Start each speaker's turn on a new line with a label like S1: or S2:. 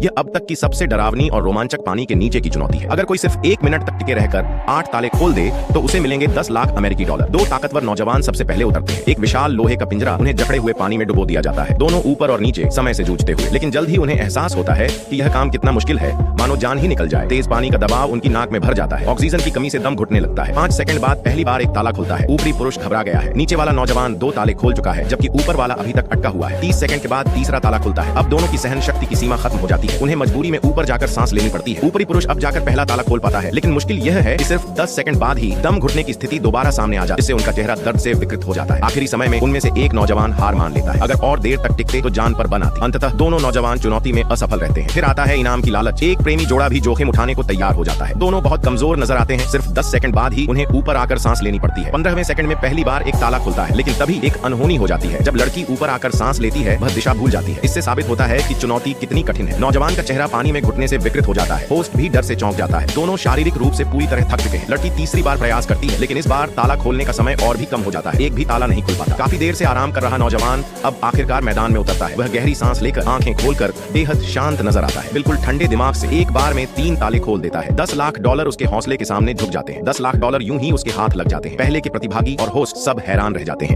S1: यह अब तक की सबसे डरावनी और रोमांचक पानी के नीचे की चुनौती है। अगर कोई सिर्फ 1 मिनट तक टिके रहकर 8 ताले खोल दे तो उसे मिलेंगे 10 लाख अमेरिकी डॉलर। 2 ताकतवर नौजवान सबसे पहले उतरते हैं। एक विशाल लोहे का पिंजरा उन्हें जकड़े हुए पानी में डुबो दिया जाता है, दोनों ऊपर और नीचे समय से जूझते हुए। लेकिन जल्द ही उन्हें एहसास होता है कि यह काम कितना मुश्किल है, मानो जान ही निकल जाए। तेज पानी का दबाव उनकी नाक में भर जाता है, ऑक्सीजन की कमी से दम घुटने लगता है। 5 सेकंड बाद पहली बार एक ताला खुलता है। ऊपरी पुरुष घबरा गया है। नीचे वाला नौजवान 2 ताले खोल चुका है, जबकि ऊपर वाला अभी तक अटका हुआ है। 30 सेकंड के बाद तीसरा ताला खुलता है। अब दोनों की सहन शक्ति की सीमा खत्म हो जाती है। उन्हें मजबूरी में ऊपर जाकर सांस लेनी पड़ती है। ऊपरी पुरुष अब जाकर पहला ताला खोल पाता है, लेकिन मुश्किल यह है कि सिर्फ 10 सेकंड बाद ही दम घुटने की स्थिति दोबारा सामने आ जाती है, जिससे उनका चेहरा दर्द से विकृत हो जाता है। आखिरी समय में उनमें से एक नौजवान हार मान लेता है। अगर और देर तक टिकते तो जान पर बन आती। अंततः दोनों नौजवान चुनौती में असफल रहते हैं। फिर आता है इनाम की लालच। एक प्रेमी जोड़ा भी जोखिम उठाने को तैयार हो जाता है। दोनों बहुत कमजोर नजर आते हैं। सिर्फ 10 सेकंड बाद ही उन्हें ऊपर आकर सांस लेनी पड़ती है। 15वें सेकंड में पहली बार एक ताला खुलता है, लेकिन तभी एक अनहोनी हो जाती है। जब लड़की ऊपर आकर सांस लेती है, वह दिशा भूल जाती है। इससे साबित होता है कि चुनौती कितनी कठिन है। नौजवान का चेहरा पानी में घुटने से विकृत हो जाता है। होस्ट भी डर से चौंक जाता है। दोनों शारीरिक रूप से पूरी तरह थक चुके हैं। लड़की तीसरी बार प्रयास करती है, लेकिन इस बार ताला खोलने का समय और भी कम हो जाता है। एक भी ताला नहीं खुल पाता। काफी देर से आराम कर रहा नौजवान अब आखिरकार मैदान में उतरता है। वह गहरी सांस लेकर आंखें खोलकर बेहद शांत नजर आता है। बिल्कुल ठंडे दिमाग से एक बार में 3 ताले खोल देता है। 10 लाख डॉलर उसके हौसले के सामने झुक जाते हैं। 10 लाख डॉलर यूं ही उसके हाथ लग जाते हैं। पहले के प्रतिभागी और होस्ट सब हैरान रह जाते हैं।